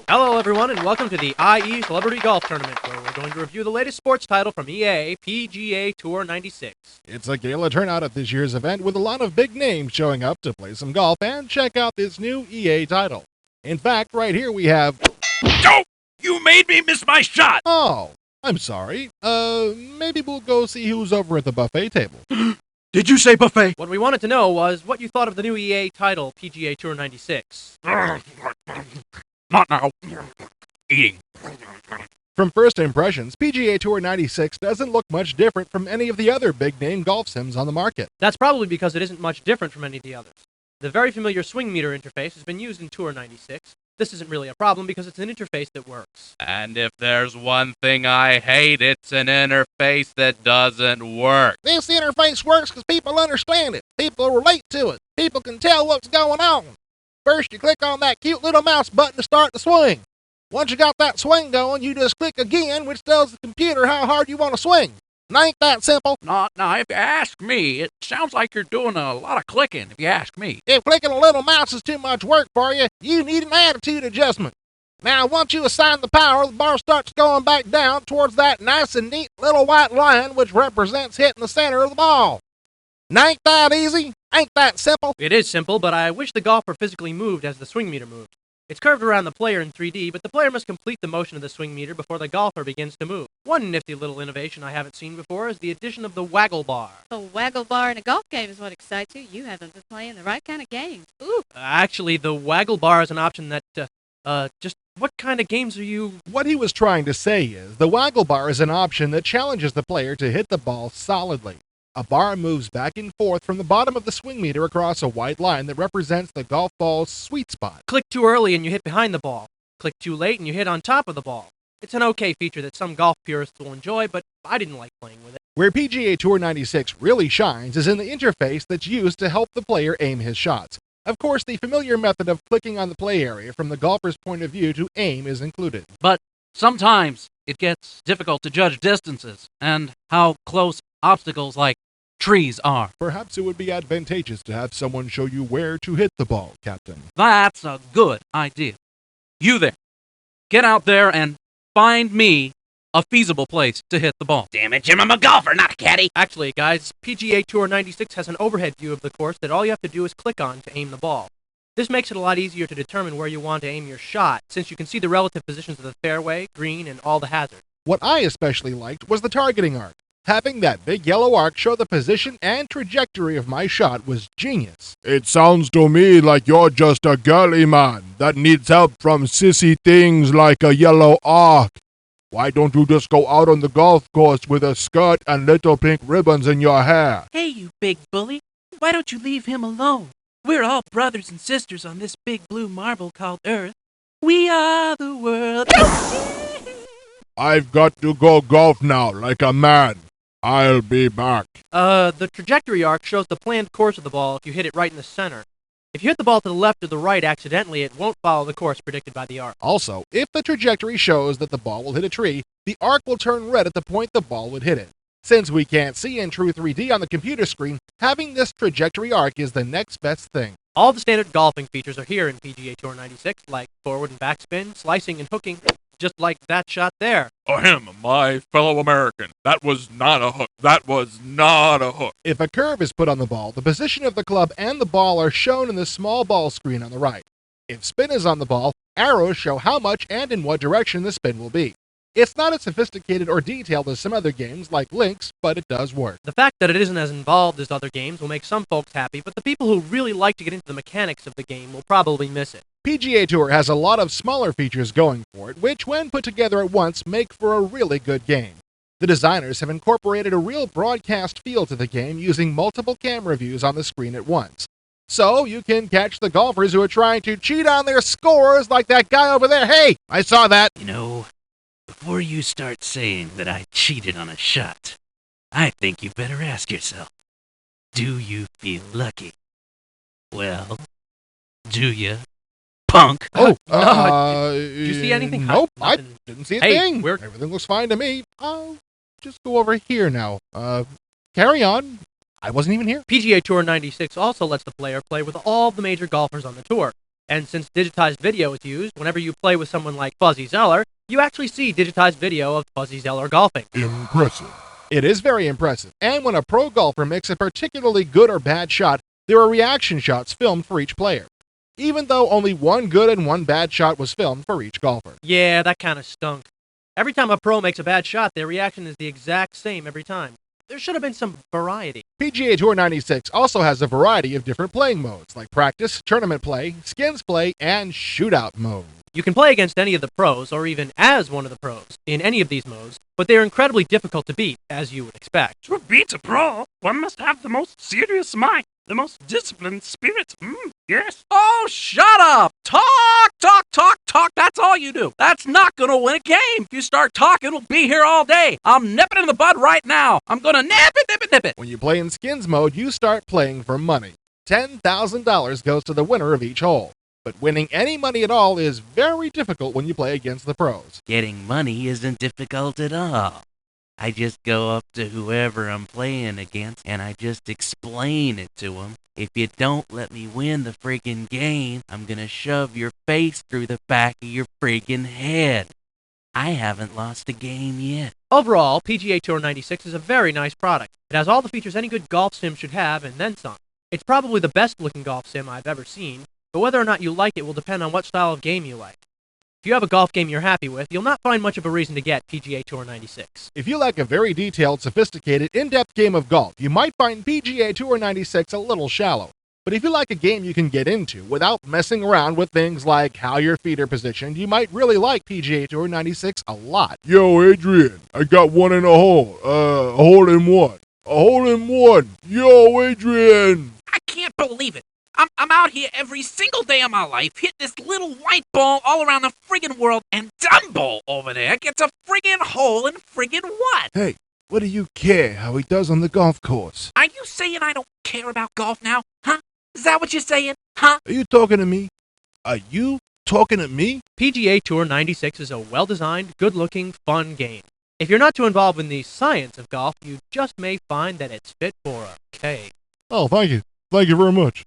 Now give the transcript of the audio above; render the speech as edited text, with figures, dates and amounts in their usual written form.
Hello, everyone, and welcome to the IE Celebrity Golf Tournament, where we're going to review the latest sports title from EA, PGA Tour 96. It's a gala turnout at this year's event with a lot of big names showing up to play some golf and check out this new EA title. In fact, right here we have... Oh! You made me miss my shot! Oh, I'm sorry. Maybe we'll go see who's over at the buffet table. Did you say buffet? What we wanted to know was what you thought of the new EA title, PGA Tour 96. Not now. Eating. From first impressions, PGA Tour 96 doesn't look much different from any of the other big-name golf sims on the market. That's probably because it isn't much different from any of the others. The very familiar swing meter interface has been used in Tour 96. This isn't really a problem because it's an interface that works. And if there's one thing I hate, it's an interface that doesn't work. This interface works because people understand it. People relate to it. People can tell what's going on. First, you click on that cute little mouse button to start the swing. Once you got that swing going, you just click again, which tells the computer how hard you want to swing. And ain't that simple? Now, if you ask me, it sounds like you're doing a lot of clicking, if you ask me. If clicking a little mouse is too much work for you, you need an attitude adjustment. Now, once you assign the power, the bar starts going back down towards that nice and neat little white line, which represents hitting the center of the ball. And ain't that easy? Ain't that simple? It is simple, but I wish the golfer physically moved as the swing meter moved. It's curved around the player in 3D, but the player must complete the motion of the swing meter before the golfer begins to move. One nifty little innovation I haven't seen before is the addition of the waggle bar. A waggle bar in a golf game is what excites you. You haven't been playing the right kind of games. Ooh. Actually, the waggle bar is an option that, just what kind of games are you... What he was trying to say is, the waggle bar is an option that challenges the player to hit the ball solidly. A bar moves back and forth from the bottom of the swing meter across a white line that represents the golf ball's sweet spot. Click too early and you hit behind the ball. Click too late and you hit on top of the ball. It's an okay feature that some golf purists will enjoy, but I didn't like playing with it. Where PGA Tour 96 really shines is in the interface that's used to help the player aim his shots. Of course, the familiar method of clicking on the play area from the golfer's point of view to aim is included. But sometimes it gets difficult to judge distances and how close obstacles like trees are. Perhaps it would be advantageous to have someone show you where to hit the ball, Captain. That's a good idea. You there, get out there and find me a feasible place to hit the ball. Damn it, Jim, I'm a golfer, not a caddy. Actually, guys, PGA Tour 96 has an overhead view of the course that all you have to do is click on to aim the ball. This makes it a lot easier to determine where you want to aim your shot, since you can see the relative positions of the fairway, green, and all the hazards. What I especially liked was the targeting arc. Having that big yellow arc show the position and trajectory of my shot was genius. It sounds to me like you're just a girly man that needs help from sissy things like a yellow arc. Why don't you just go out on the golf course with a skirt and little pink ribbons in your hair? Hey, you big bully. Why don't you leave him alone? We're all brothers and sisters on this big blue marble called Earth. We are the world. I've got to go golf now like a man. I'll be back. The trajectory arc shows the planned course of the ball if you hit it right in the center. If you hit the ball to the left or the right accidentally, it won't follow the course predicted by the arc. Also, if the trajectory shows that the ball will hit a tree, the arc will turn red at the point the ball would hit it. Since we can't see in true 3D on the computer screen, having this trajectory arc is the next best thing. All the standard golfing features are here in PGA Tour 96, like forward and backspin, slicing and hooking, just like that shot there. Ahem, my fellow American. That was not a hook. That was not a hook. If a curve is put on the ball, the position of the club and the ball are shown in the small ball screen on the right. If spin is on the ball, arrows show how much and in what direction the spin will be. It's not as sophisticated or detailed as some other games like Links, but it does work. The fact that it isn't as involved as other games will make some folks happy, but the people who really like to get into the mechanics of the game will probably miss it. PGA Tour has a lot of smaller features going for it, which when put together at once make for a really good game. The designers have incorporated a real broadcast feel to the game using multiple camera views on the screen at once. So you can catch the golfers who are trying to cheat on their scores like that guy over there. Hey, I saw that. You know, before you start saying that I cheated on a shot, I think you better ask yourself, do you feel lucky? Well, do you? Punk. Oh, did you see anything? Nope, I didn't see a Hey, thing. Everything looks fine to me. I'll just go over here now. Carry on. I wasn't even here. PGA Tour 96 also lets the player play with all the major golfers on the tour. And since digitized video is used, whenever you play with someone like Fuzzy Zeller, you actually see digitized video of Fuzzy Zeller golfing. Impressive. It is very impressive, and when a pro golfer makes a particularly good or bad shot, there are reaction shots filmed for each player, even though only one good and one bad shot was filmed for each golfer. Yeah, that kind of stunk. Every time a pro makes a bad shot, their reaction is the exact same every time. There should have been some variety. PGA Tour 96 also has a variety of different playing modes, like practice, tournament play, skins play, and shootout mode. You can play against any of the pros, or even as one of the pros, in any of these modes, but they are incredibly difficult to beat, as you would expect. To beat a pro, one must have the most serious mind, the most disciplined spirit. Yes. Oh, shut up! Talk! That's all you do. That's not gonna win a game. If you start talking, we'll be here all day. I'm nipping it in the bud right now. I'm gonna nip it. When you play in skins mode, you start playing for money. $10,000 goes to the winner of each hole. But winning any money at all is very difficult when you play against the pros. Getting money isn't difficult at all. I just go up to whoever I'm playing against and I just explain it to them. If you don't let me win the friggin' game, I'm gonna shove your face through the back of your friggin' head. I haven't lost a game yet. Overall, PGA Tour 96 is a very nice product. It has all the features any good golf sim should have, and then some. It's probably the best looking golf sim I've ever seen, but whether or not you like it will depend on what style of game you like. If you have a golf game you're happy with, you'll not find much of a reason to get PGA Tour 96. If you like a very detailed, sophisticated, in-depth game of golf, you might find PGA Tour 96 a little shallow. But if you like a game you can get into without messing around with things like how your feet are positioned, you might really like PGA Tour 96 a lot. Yo, Adrian, I got one in a hole. A hole in one. A hole in one. Yo, Adrian. I can't believe it. I'm out here every single day of my life, hitting this little white ball all around the friggin' world, and Dumbo over there gets a friggin' hole in friggin' what? Hey, what do you care how he does on the golf course? Are you saying I don't care about golf now? Huh? Is that what you're saying? Huh? Are you talking to me? Are you talking to me? PGA Tour 96 is a well-designed, good-looking, fun game. If you're not too involved in the science of golf, you just may find that it's fit for a cave. Oh, thank you. Thank you very much.